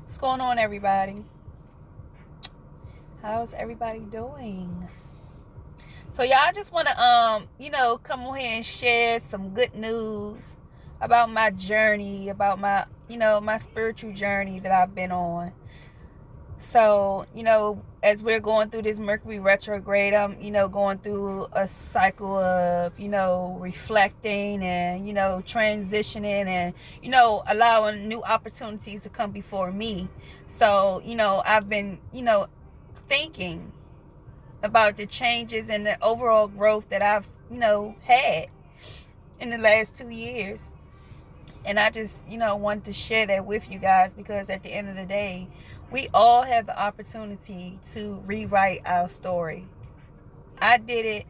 What's going on, everybody? How's everybody doing? So y'all, I just want to come on here and share some good news about my journey, about my spiritual journey that I've been on. So, as we're going through this Mercury retrograde, I'm, going through a cycle of, reflecting and, transitioning and, allowing new opportunities to come before me. So, I've been, thinking about the changes and the overall growth that I've, had in the last 2 years. And I just, want to share that with you guys because at the end of the day, we all have the opportunity to rewrite our story. I did it,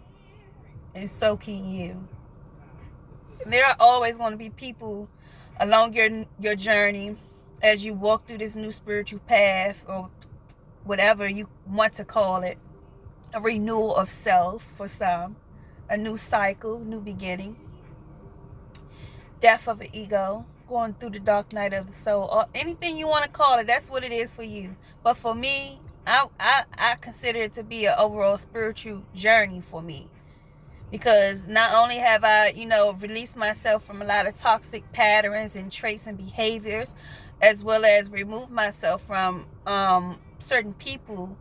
and so can you. There are always going to be people along your journey as you walk through this new spiritual path, or whatever you want to call it. A renewal of self for some, a new cycle, new beginning, death of an ego, going through the dark night of the soul, or anything you want to call it. That's what it is for you. But for me, I consider it to be an overall spiritual journey for me, because not only have I released myself from a lot of toxic patterns and traits and behaviors, as well as remove myself from certain people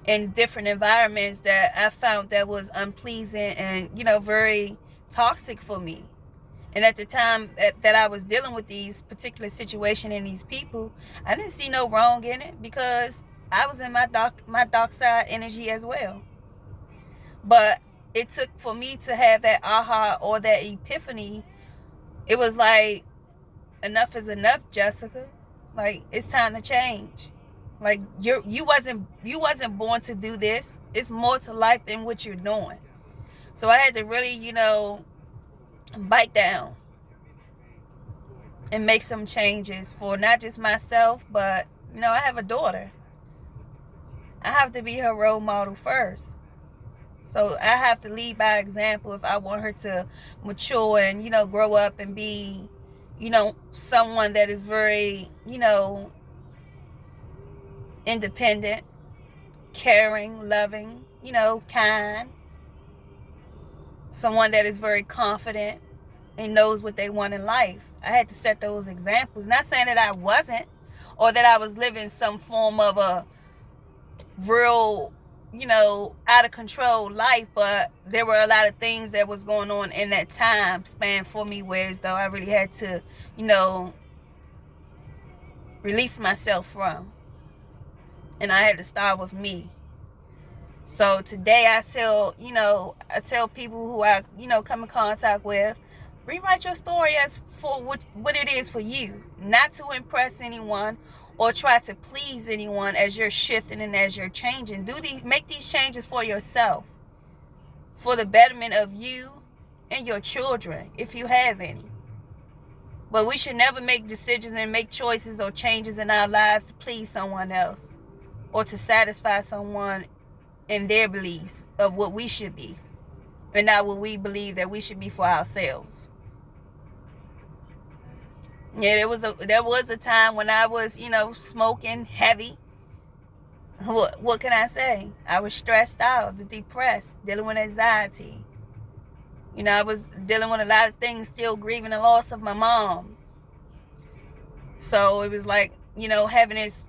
in different environments that I found that was unpleasing and very toxic for me. And at the time that I was dealing with these particular situation and these people, I didn't see no wrong in it because I was in my dark side energy as well. But it took for me to have that aha or that epiphany. It was like, enough is enough, Jessica. Like, it's time to change. Like, you wasn't born to do this. It's more to life than what you're doing. So I had to really, bite down and make some changes for not just myself, but I have a daughter. I have to be her role model first. So I have to lead by example if I want her to mature and grow up and be someone that is very independent, caring, loving, kind. Someone that is very confident and knows what they want in life. I had to set those examples. Not saying that I wasn't, or that I was living some form of a real, out of control life, but there were a lot of things that was going on in that time span for me, whereas though I really had to, release myself from. And I had to start with me. So today I tell people who I, come in contact with, rewrite your story as for what it is for you, not to impress anyone or try to please anyone as you're shifting and as you're changing. Make these changes for yourself, for the betterment of you and your children, if you have any. But we should never make decisions and make choices or changes in our lives to please someone else or to satisfy someone in their beliefs of what we should be, and not what we believe that we should be for ourselves. Yeah, there was a time when I was, smoking heavy. What can I say? I was stressed out, I was depressed, dealing with anxiety. I was dealing with a lot of things, still grieving the loss of my mom. So it was like, having this,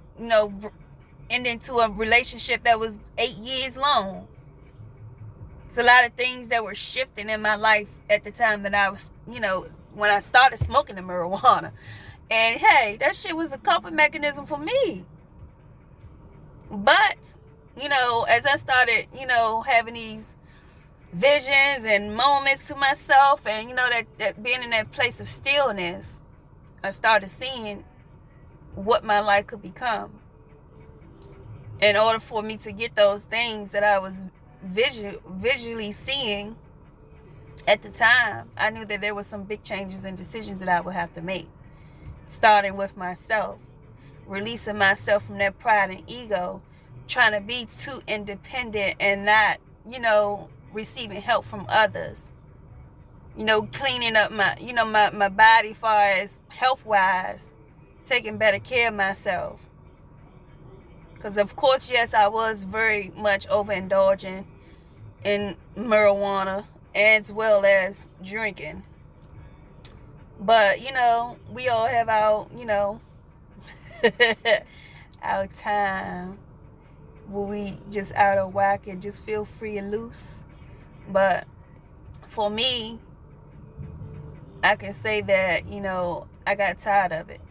end into a relationship that was 8 years long. It's a lot of things that were shifting in my life at the time that I was, when I started smoking the marijuana. And hey, that shit was a coping mechanism for me. But, as I started, having these visions and moments to myself, and, that being in that place of stillness, I started seeing what my life could become. In order for me to get those things that I was visually seeing at the time, I knew that there were some big changes and decisions that I would have to make. Starting with myself, releasing myself from that pride and ego, trying to be too independent and not, receiving help from others. Cleaning up my body far as health-wise, taking better care of myself. Because, of course, yes, I was very much overindulging in marijuana as well as drinking. But, we all have our, our time where we just out of whack and just feel free and loose. But for me, I can say that, I got tired of it.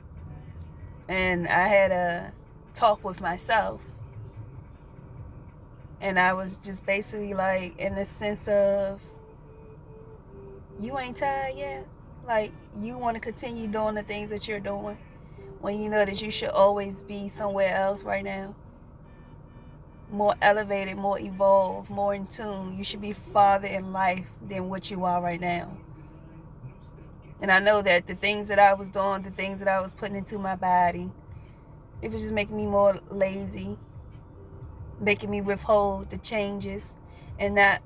And I had a talk with myself. And I was just basically like, in the sense of, you ain't tired yet? Like, you want to continue doing the things that you're doing when you know that you should always be somewhere else right now? More elevated, more evolved, more in tune. You should be farther in life than what you are right now. And I know that the things that I was doing, the things that I was putting into my body, it was just making me more lazy, making me withhold the changes, and not,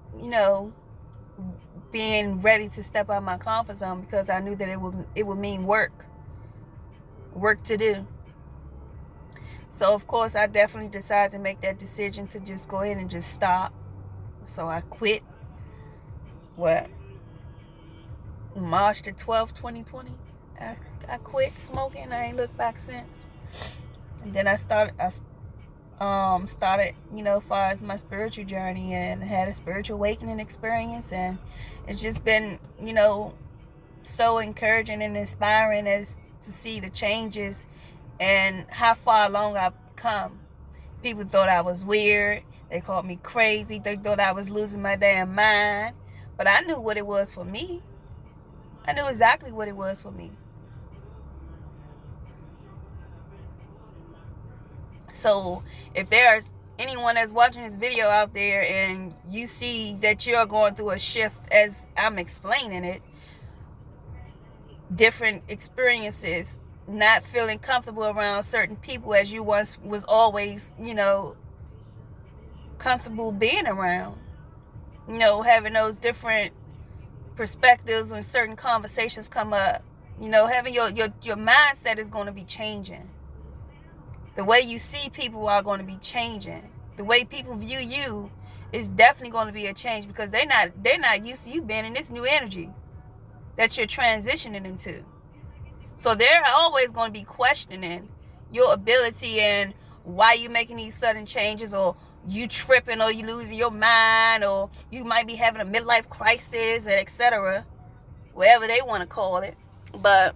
being ready to step out of my comfort zone, because I knew that it would mean work to do. So of course I definitely decided to make that decision to just go ahead and just stop. So I quit. March the 12th, 2020. I quit smoking. I ain't looked back since. And then I started, far as my spiritual journey, and had a spiritual awakening experience, and it's just been, so encouraging and inspiring as to see the changes and how far along I've come. People thought I was weird. They called me crazy. They thought I was losing my damn mind. But I knew what it was for me. I knew exactly what it was for me. So if there's anyone that's watching this video out there and you see that you're going through a shift as I'm explaining it, different experiences, not feeling comfortable around certain people as you once was always, comfortable being around, having those different perspectives when certain conversations come up, having your mindset is going to be changing. The way you see people are going to be changing. The way people view you is definitely going to be a change, because they're not used to you being in this new energy that you're transitioning into. So they're always going to be questioning your ability and why you making these sudden changes, or you tripping, or you losing your mind, or you might be having a midlife crisis, etc. Whatever they want to call it. But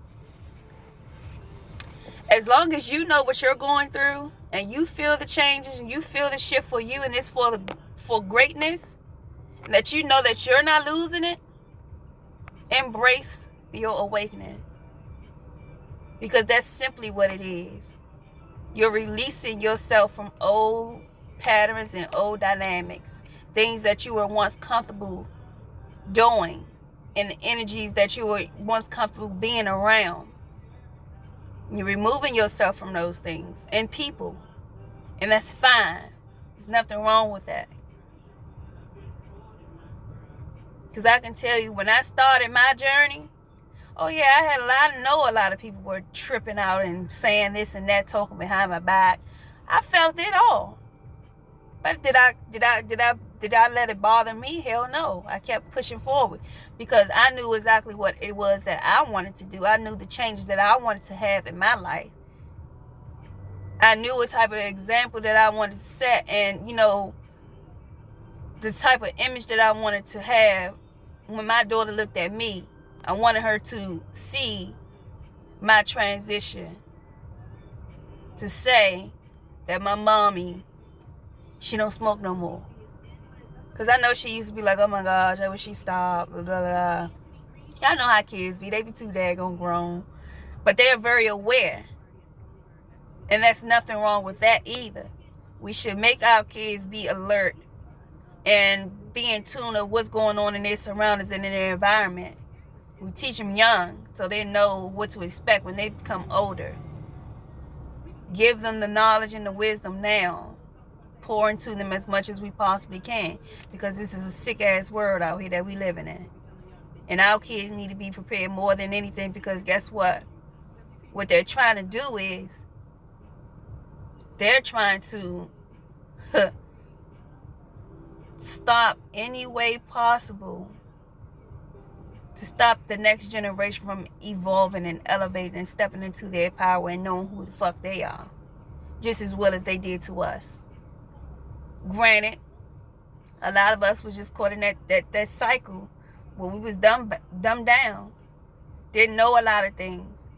as long as you know what you're going through, and you feel the changes, and you feel the shift for you, and it's for greatness, and that you know that you're not losing it, embrace your awakening. Because that's simply what it is. You're releasing yourself from old patterns and old dynamics. Things that you were once comfortable doing, and the energies that you were once comfortable being around. You're removing yourself from those things and people. And that's fine. There's nothing wrong with that. Because I can tell you, when I started my journey, I know a lot of people were tripping out and saying this and that, talking behind my back. I felt it all. But did I let it bother me? Hell no. I kept pushing forward, because I knew exactly what it was that I wanted to do. I knew the changes that I wanted to have in my life. I knew what type of example that I wanted to set, and the type of image that I wanted to have when my daughter looked at me. I wanted her to see my transition, to say that my mommy, she don't smoke no more. Because I know she used to be like, oh my gosh, I wish she stopped, blah, blah, blah. Y'all know how kids be. They be too daggone grown. But they're very aware. And that's nothing wrong with that either. We should make our kids be alert and be in tune of what's going on in their surroundings and in their environment. We teach them young so they know what to expect when they become older. Give them the knowledge and the wisdom now. Pour into them as much as we possibly can, because this is a sick-ass world out here that we living in. And our kids need to be prepared more than anything, because guess what? What they're trying to do is They're trying to stop any way possible to stop the next generation from evolving and elevating and stepping into their power and knowing who the fuck they are, just as well as they did to us. Granted, a lot of us was just caught in that cycle where we was dumbed down, didn't know a lot of things.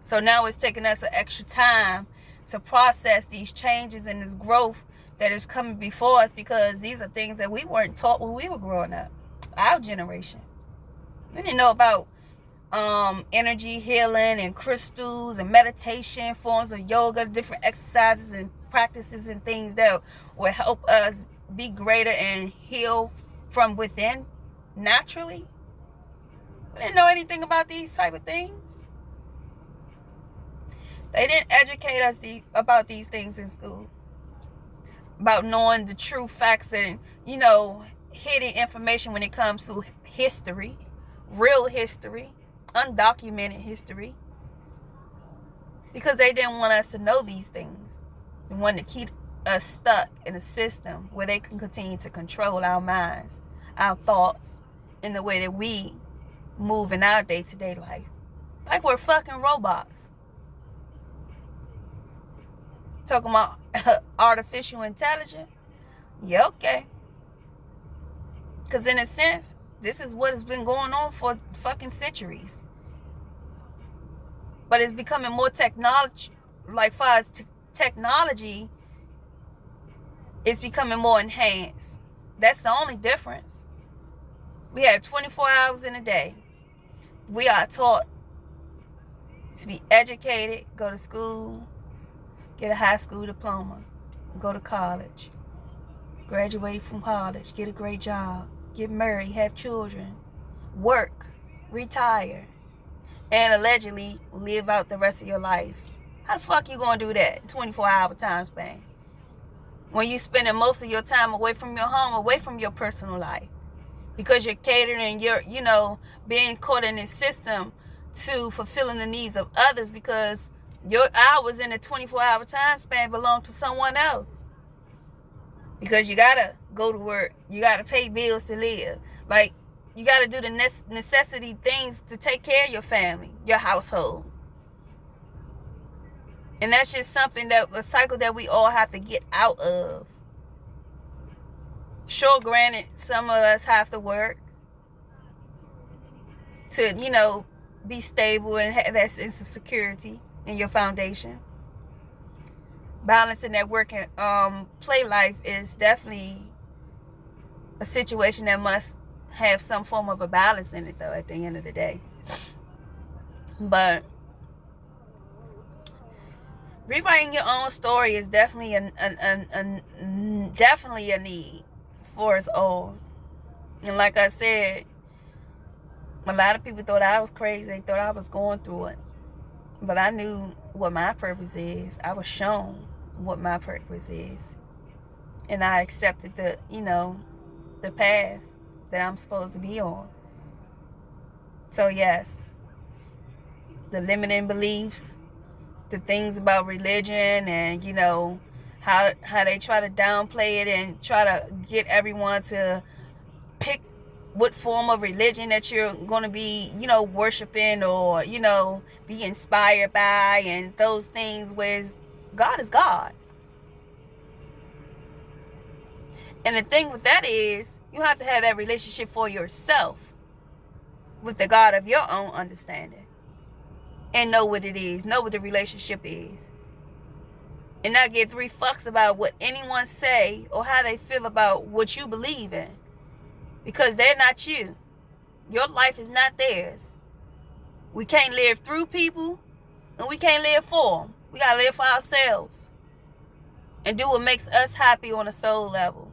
So now it's taking us an extra time to process these changes and this growth that is coming before us, because these are things that we weren't taught when we were growing up. Our generation, we didn't know about energy healing and crystals and meditation, forms of yoga, different exercises and practices and things that will help us be greater and heal from within naturally. We didn't know anything about these type of things. They didn't educate us about these things in school, about knowing the true facts and, hidden information when it comes to history, real history, undocumented history, because they didn't want us to know these things. They wanted to keep us stuck in a system where they can continue to control our minds, our thoughts, in the way that we move in our day-to-day life. Like we're fucking robots. Talking about artificial intelligence? Yeah, okay. Because in a sense, this is what has been going on for fucking centuries. But it's becoming more technology, like far as technology, it's becoming more enhanced. That's the only difference. We have 24 hours in a day. We are taught to be educated, go to school, get a high school diploma, go to college, graduate from college, get a great job, get married, have children, work, retire, and allegedly live out the rest of your life. How the fuck you gonna do that in 24-hour time span? When you spending most of your time away from your home, away from your personal life, because you're catering, you're, being caught in this system to fulfilling the needs of others, because your hours in a 24-hour time span belong to someone else. Because you gotta go to work, you gotta pay bills to live. Like, you gotta do the necessity things to take care of your family, your household. And that's just something a cycle that we all have to get out of. Sure, granted, some of us have to work to, be stable and have that sense of security in your foundation. Balancing that work and play life is definitely a situation that must have some form of a balance in it, though, at the end of the day. But rewriting your own story is definitely definitely a need for us all. And like I said, a lot of people thought I was crazy. They thought I was going through it. But I knew what my purpose is. I was shown what my purpose is. And I accepted the path that I'm supposed to be on. So yes, the limiting beliefs, the things about religion and, how they try to downplay it and try to get everyone to pick what form of religion that you're going to be, worshiping or, be inspired by, and those things where God is God. And the thing with that is, you have to have that relationship for yourself with the God of your own understanding. And know what it is, know what the relationship is. And not give 3 fucks about what anyone say or how they feel about what you believe in. Because they're not you. Your life is not theirs. We can't live through people, and we can't live for them. We gotta live for ourselves and do what makes us happy on a soul level.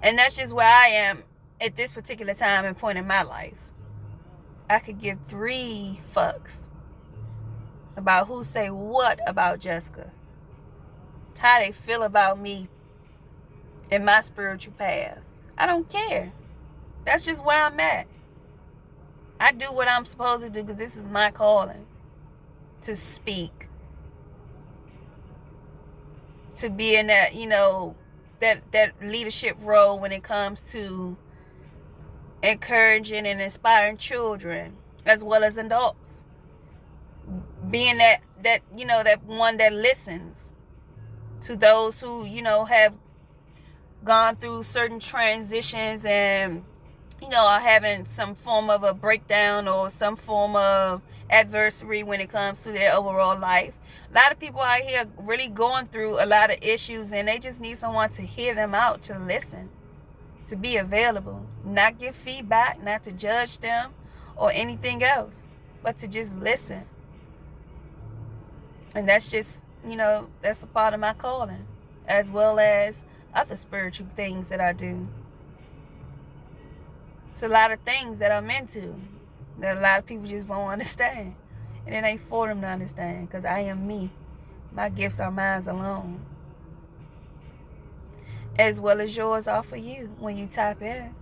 And that's just where I am at this particular time and point in my life. I could give 3 fucks about who say what about Jessica, how they feel about me and my spiritual path. I don't care. That's just where I'm at. I do what I'm supposed to do because this is my calling, to speak. to be in that, that leadership role when it comes to encouraging and inspiring children as well as adults. Being that that one that listens to those who, have gone through certain transitions and, are having some form of a breakdown or some form of adversity when it comes to their overall life. A lot of people out here really going through a lot of issues, and they just need someone to hear them out, to listen, to be available, not give feedback, not to judge them or anything else, but to just listen. And that's just, that's a part of my calling, as well as other spiritual things that I do. It's a lot of things that I'm into that a lot of people just won't understand. And it ain't for them to understand, because I am me. My gifts are mine alone. As well as yours are for you when you tap in.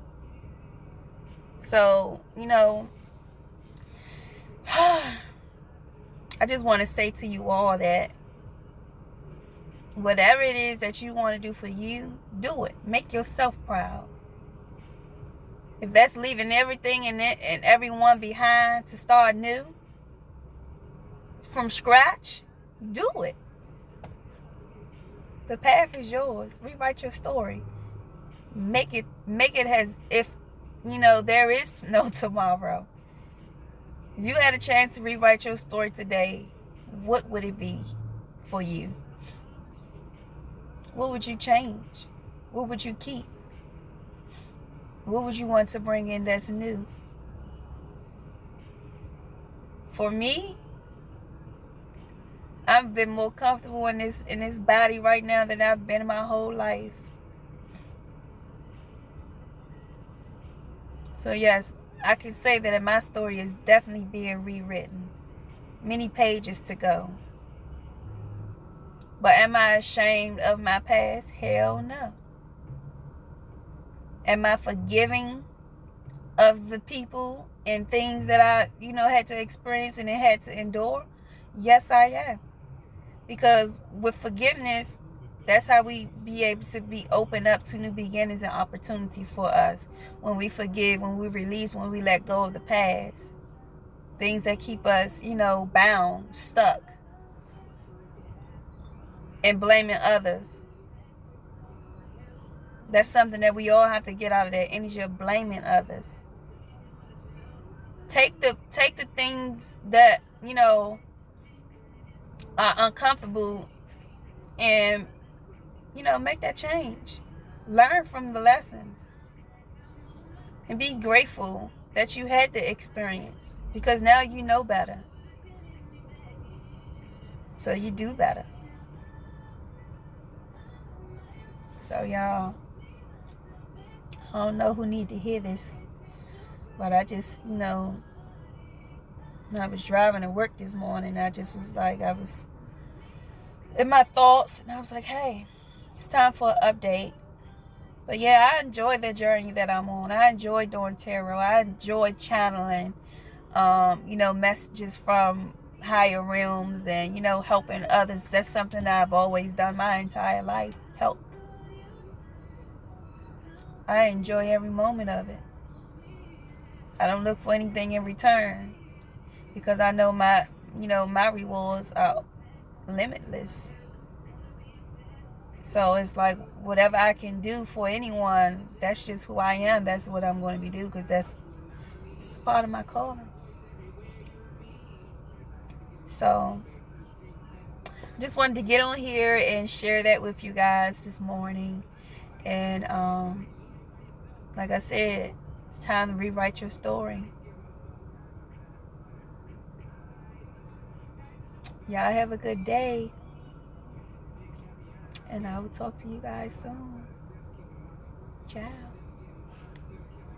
So, I just want to say to you all that whatever it is that you want to do for you, do it. Make yourself proud. If that's leaving everything and everyone behind to start new, from scratch, do it. The path is yours. Rewrite your story. Make it as if, there is no tomorrow. If you had a chance to rewrite your story today, what would it be for you? What would you change? What would you keep? What would you want to bring in that's new? For me, I've been more comfortable in this body right now than I've been in my whole life. So yes, I can say that my story is definitely being rewritten. Many pages to go. But am I ashamed of my past? Hell no. Am I forgiving of the people and things that I, had to experience and had to endure? Yes, I am. Because with forgiveness, that's how we be able to be open up to new beginnings and opportunities for us. When we forgive, when we release, when we let go of the past. Things that keep us, bound, stuck. And blaming others. That's something that we all have to get out of that energy of blaming others. Take the things that, are uncomfortable and, make that change. Learn from the lessons. And be grateful that you had the experience. Because now you know better. So you do better. So y'all, I don't know who need to hear this, but I just, I was driving to work this morning. I just was like, I was in my thoughts, and I was like, hey, it's time for an update. But yeah, I enjoy the journey that I'm on. I enjoy doing tarot. I enjoy channeling, messages from higher realms and, helping others. That's something that I've always done my entire life. Help. I enjoy every moment of it. I don't look for anything in return because I know my rewards are limitless. So it's like whatever I can do for anyone, that's just who I am. That's what I'm going to be doing because it's part of my calling. So just wanted to get on here and share that with you guys this morning. And like I said, it's time to rewrite your story. Y'all have a good day. And I will talk to you guys soon. Ciao.